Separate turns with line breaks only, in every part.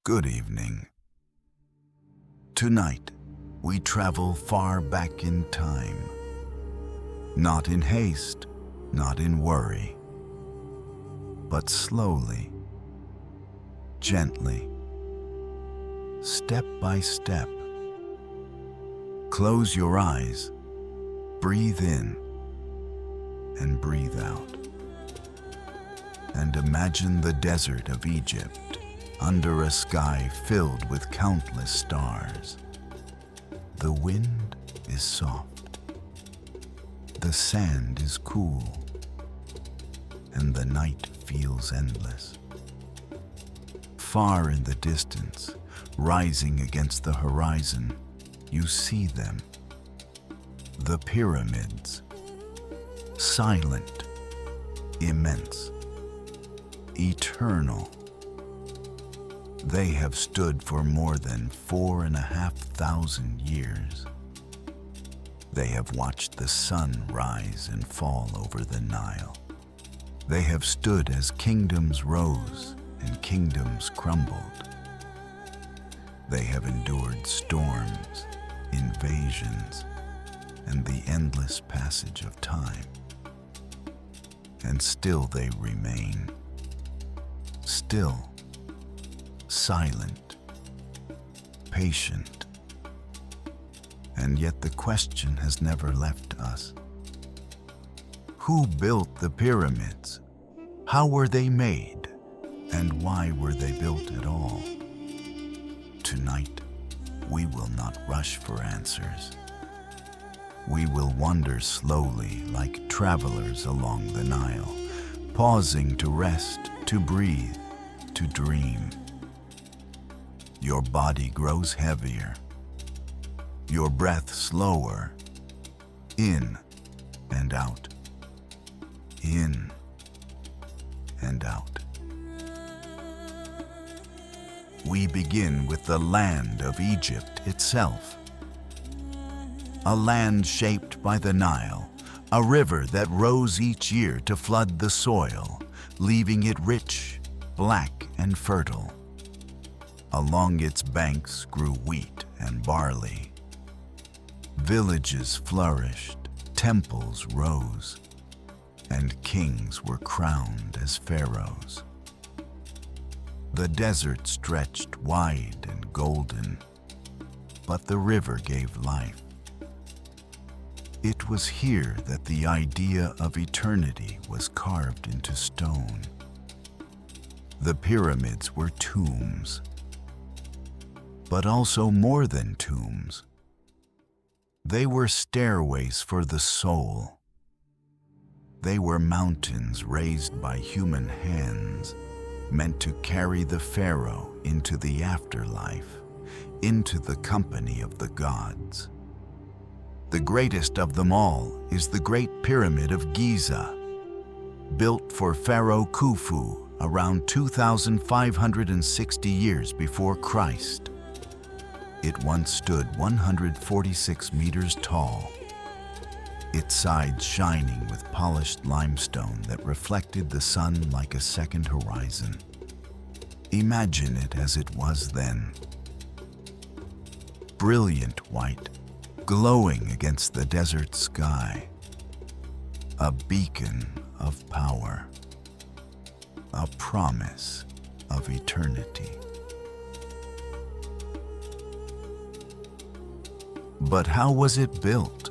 Good evening. Tonight, we travel far back in time. Not in haste, not in worry, but slowly, gently, step by step. Close your eyes, breathe in, and breathe out. And imagine the desert of Egypt under a sky filled with countless stars. The wind is soft, the sand is cool, and the night feels endless. Far in the distance, rising against the horizon, you see them, the pyramids, silent, immense, eternal. They have stood for more than 4,500 years. They have watched the sun rise and fall over the Nile. They have stood as kingdoms rose and kingdoms crumbled. They have endured storms, invasions, and the endless passage of time. And still they remain. Still, silent, patient, and yet the question has never left us. Who built the pyramids? How were they made? And why were they built at all? Tonight, we will not rush for answers. We will wander slowly like travelers along the Nile, pausing to rest, to breathe, to dream. Your body grows heavier, your breath slower, in and out, in and out. We begin with the land of Egypt itself. A land shaped by the Nile, a river that rose each year to flood the soil, leaving it rich, black, and fertile. Along its banks grew wheat and barley. Villages flourished, temples rose, and kings were crowned as pharaohs. The desert stretched wide and golden, but the river gave life. It was here that the idea of eternity was carved into stone. The pyramids were tombs, but also more than tombs. They were stairways for the soul. They were mountains raised by human hands, meant to carry the pharaoh into the afterlife, into the company of the gods. The greatest of them all is the Great Pyramid of Giza, built for Pharaoh Khufu around 2,560 years before Christ. It once stood 146 meters tall, its sides shining with polished limestone that reflected the sun like a second horizon. Imagine it as it was then. Brilliant white, glowing against the desert sky. A beacon of power. A promise of eternity. But how was it built?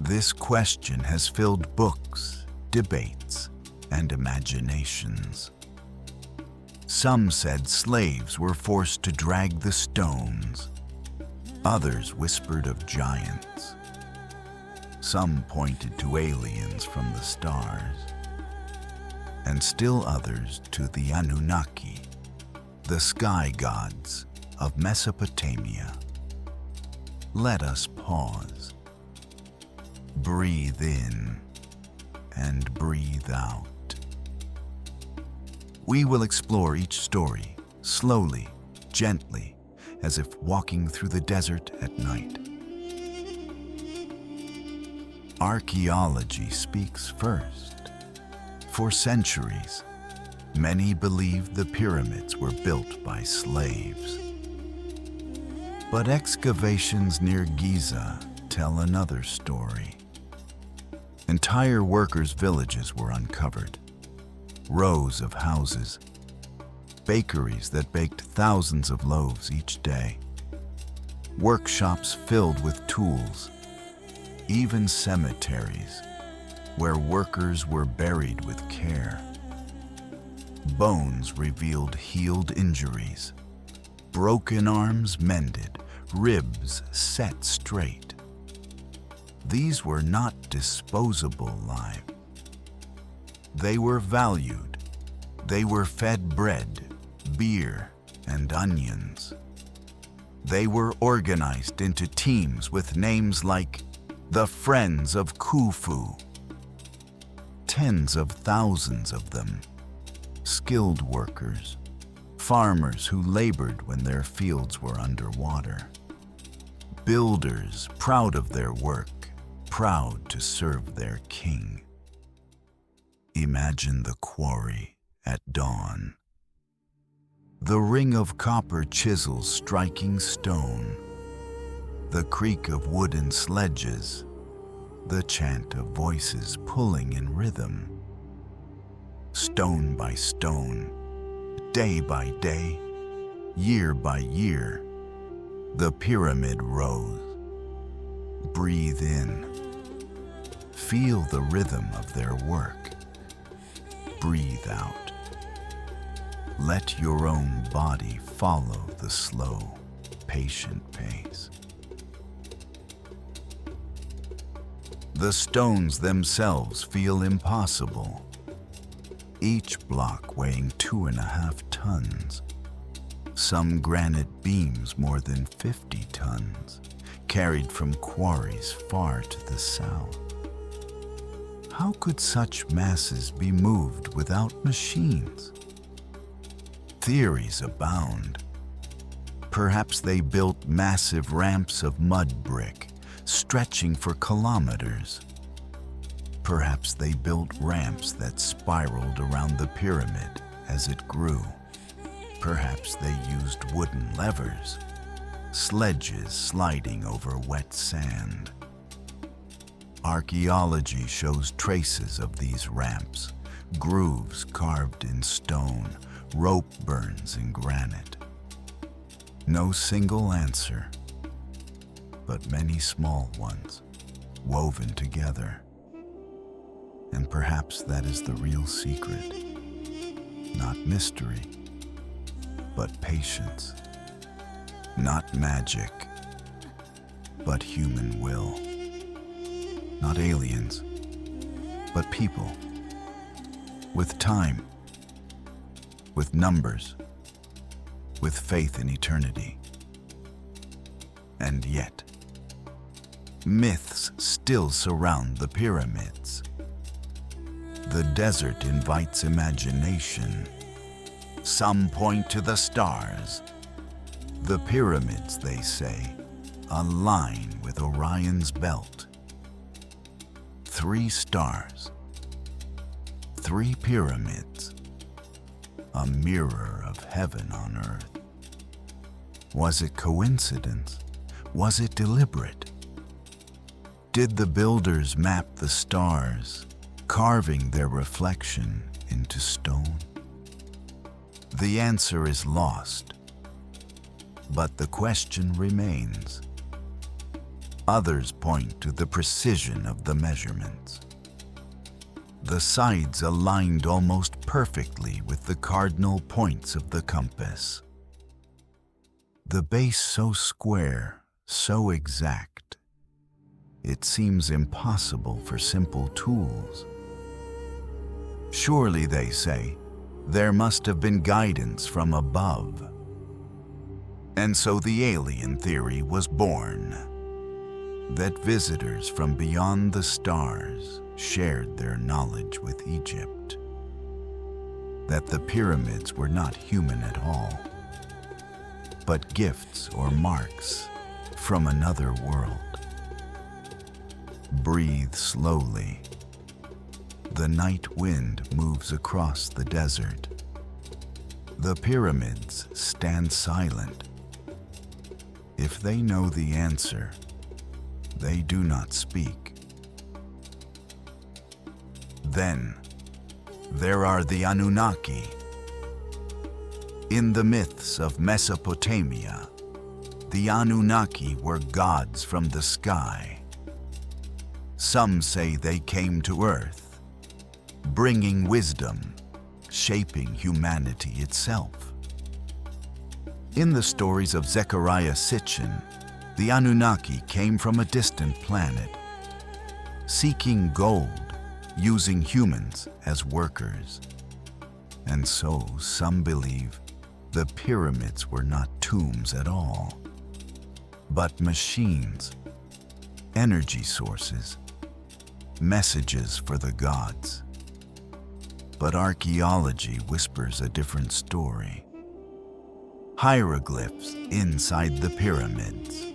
This question has filled books, debates, and imaginations. Some said slaves were forced to drag the stones. Others whispered of giants. Some pointed to aliens from the stars. And still others to the Anunnaki, the sky gods of Mesopotamia. Let us pause, breathe in, and breathe out. We will explore each story, slowly, gently, as if walking through the desert at night. Archaeology speaks first. For centuries, Many believe the pyramids were built by slaves. But excavations near Giza tell another story. Entire workers' villages were uncovered. Rows of houses, bakeries that baked thousands of loaves each day, workshops filled with tools, even cemeteries where workers were buried with care. Bones revealed healed injuries, broken arms mended, ribs set straight. These were not disposable lives. They were valued. They were fed bread, beer, and onions. They were organized into teams with names like the Friends of Khufu. Tens of thousands of them, skilled workers, farmers who labored when their fields were underwater, builders proud of their work, proud to serve their king. Imagine the quarry at dawn. The ring of copper chisels striking stone, the creak of wooden sledges, the chant of voices pulling in rhythm. Stone by stone, day by day, year by year, the pyramid rose. Breathe in. Feel the rhythm of their work. Breathe out. Let your own body follow the slow, patient pace. The stones themselves feel impossible, each block weighing 2.5 tons. Some granite beams more than 50 tons, carried from quarries far to the south. How could such masses be moved without machines? Theories abound. Perhaps they built massive ramps of mud brick, stretching for kilometers. Perhaps they built ramps that spiraled around the pyramid as it grew. Perhaps they used wooden levers, sledges sliding over wet sand. Archaeology shows traces of these ramps, grooves carved in stone, rope burns in granite. No single answer, but many small ones woven together. And perhaps that is the real secret. Not mystery, but patience. Not magic, but human will. Not aliens, but people. With time, with numbers, with faith in eternity. And yet, myths still surround the pyramids. The desert invites imagination. Some point to the stars. The pyramids, they say, align with Orion's belt. 3 stars, 3 pyramids, a mirror of heaven on earth. Was it coincidence? Was it deliberate? Did the builders map the stars, carving their reflection into stone? The answer is lost, but the question remains. Others point to the precision of the measurements. The sides aligned almost perfectly with the cardinal points of the compass. The base so square, so exact, it seems impossible for simple tools. Surely, they say, there must have been guidance from above. And so the alien theory was born, that visitors from beyond the stars shared their knowledge with Egypt, that the pyramids were not human at all, but gifts or marks from another world. Breathe slowly. The night wind moves across the desert, The pyramids stand silent. If they know the answer, they do not speak. Then, there are the Anunnaki. In the myths of Mesopotamia, the Anunnaki were gods from the sky. Some say they came to Earth, bringing wisdom, shaping humanity itself. In the stories of Zecharia Sitchin, the Anunnaki came from a distant planet, seeking gold, using humans as workers. And so some believe the pyramids were not tombs at all, but machines, energy sources, messages for the gods. But archaeology whispers a different story. Hieroglyphs inside the pyramids.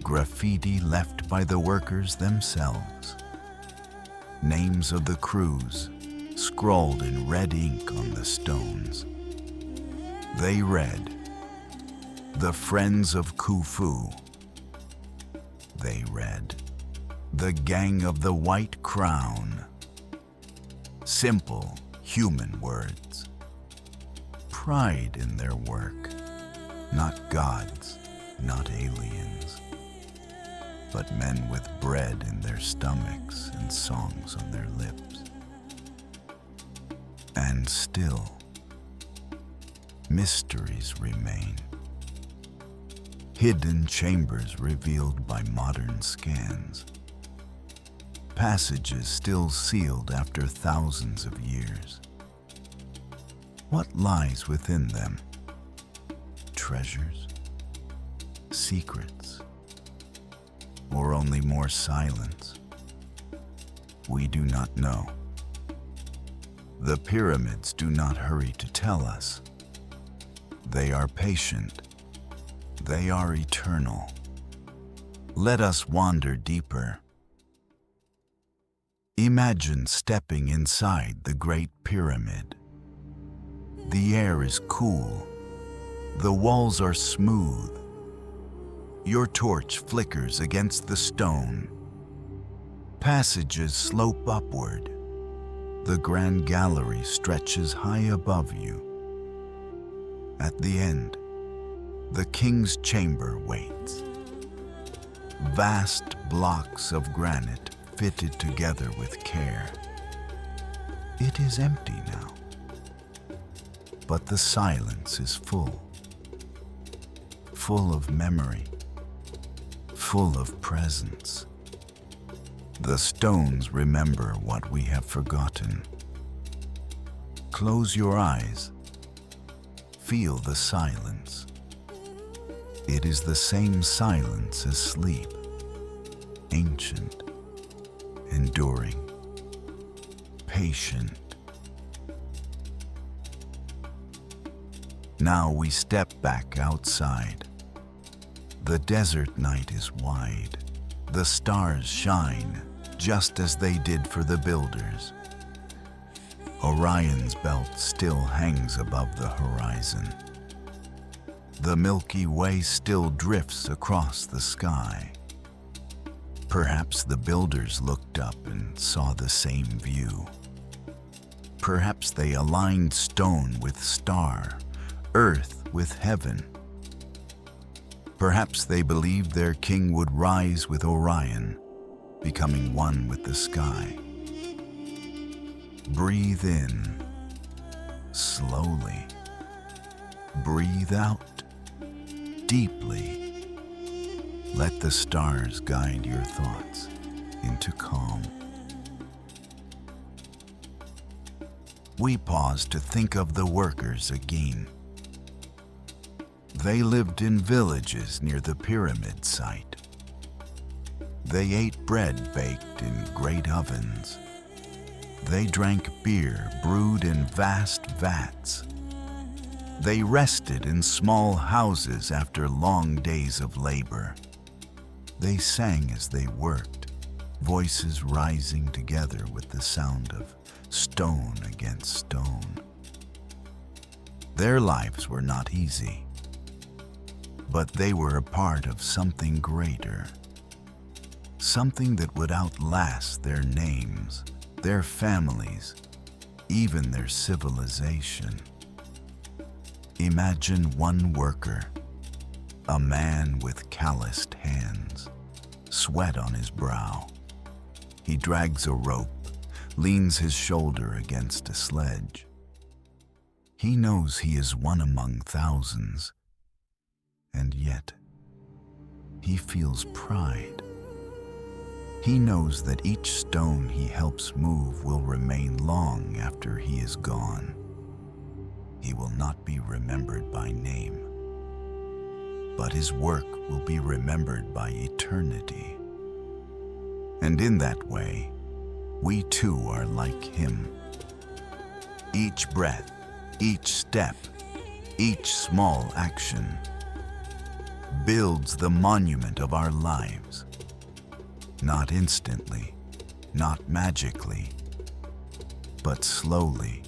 Graffiti left by the workers themselves. Names of the crews scrawled in red ink on the stones. They read, "The Friends of Khufu." They read, "The Gang of the White Crown." Simple human words. Pride in their work. Not gods, not aliens, but men with bread in their stomachs and songs on their lips. And still, mysteries remain. Hidden chambers revealed by modern scans. Passages still sealed after thousands of years. What lies within them? Treasures? Secrets? Or only more silence? We do not know. The pyramids do not hurry to tell us. They are patient. They are eternal. Let us wander deeper. Imagine stepping inside the Great Pyramid. The air is cool. The walls are smooth. Your torch flickers against the stone. Passages slope upward. The grand gallery stretches high above you. At the end, the king's chamber waits. Vast blocks of granite fitted together with care. It is empty now, but the silence is full. Full of memory, full of presence. The stones remember what we have forgotten. Close your eyes. Feel the silence. It is the same silence as sleep, ancient, enduring, patient. Now we step back outside. The desert night is wide. The stars shine just as they did for the builders. Orion's belt still hangs above the horizon. The Milky Way still drifts across the sky. Perhaps the builders looked up and saw the same view. Perhaps they aligned stone with star, earth with heaven. Perhaps they believed their king would rise with Orion, becoming one with the sky. Breathe in, slowly. Breathe out, deeply. Let the stars guide your thoughts into calm. We pause to think of the workers again. They lived in villages near the pyramid site. They ate bread baked in great ovens. They drank beer brewed in vast vats. They rested in small houses after long days of labor. They sang as they worked, voices rising together with the sound of stone against stone. Their lives were not easy, but they were a part of something greater, something that would outlast their names, their families, even their civilization. Imagine one worker, a man with calloused hands, sweat on his brow. He drags a rope, leans his shoulder against a sledge. He knows he is one among thousands, and yet he feels pride. He knows that each stone he helps move will remain long after he is gone. He will not be remembered by name, but his work will be remembered by eternity. And in that way, we too are like him. Each breath, each step, each small action builds the monument of our lives. Not instantly, not magically, but slowly,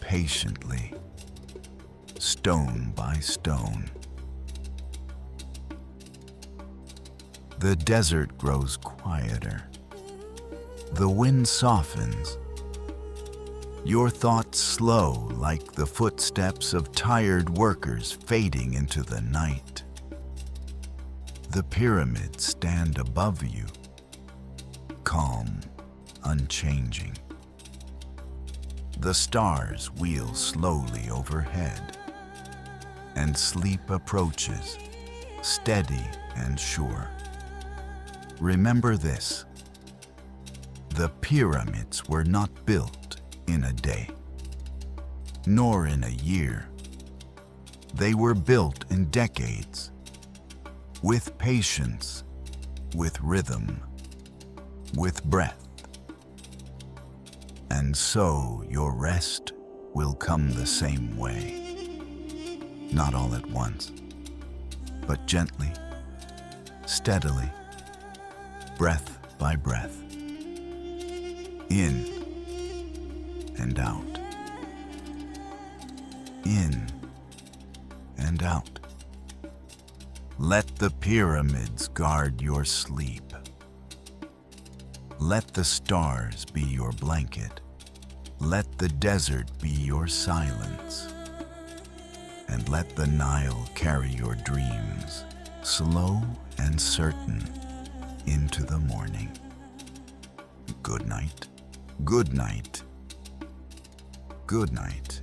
patiently, stone by stone. The desert grows quieter. The wind softens. Your thoughts slow like the footsteps of tired workers fading into the night. The pyramids stand above you, calm, unchanging. The stars wheel slowly overhead, and sleep approaches, steady and sure. Remember this: the pyramids were not built in a day, nor in a year. They were built in decades, with patience, with rhythm, with breath. And so your rest will come the same way. Not all at once, but gently, steadily, breath by breath, in and out, in and out. Let the pyramids guard your sleep. Let the stars be your blanket. Let the desert be your silence. And let the Nile carry your dreams, slow and certain, into the morning. Good night. Good night. Good night.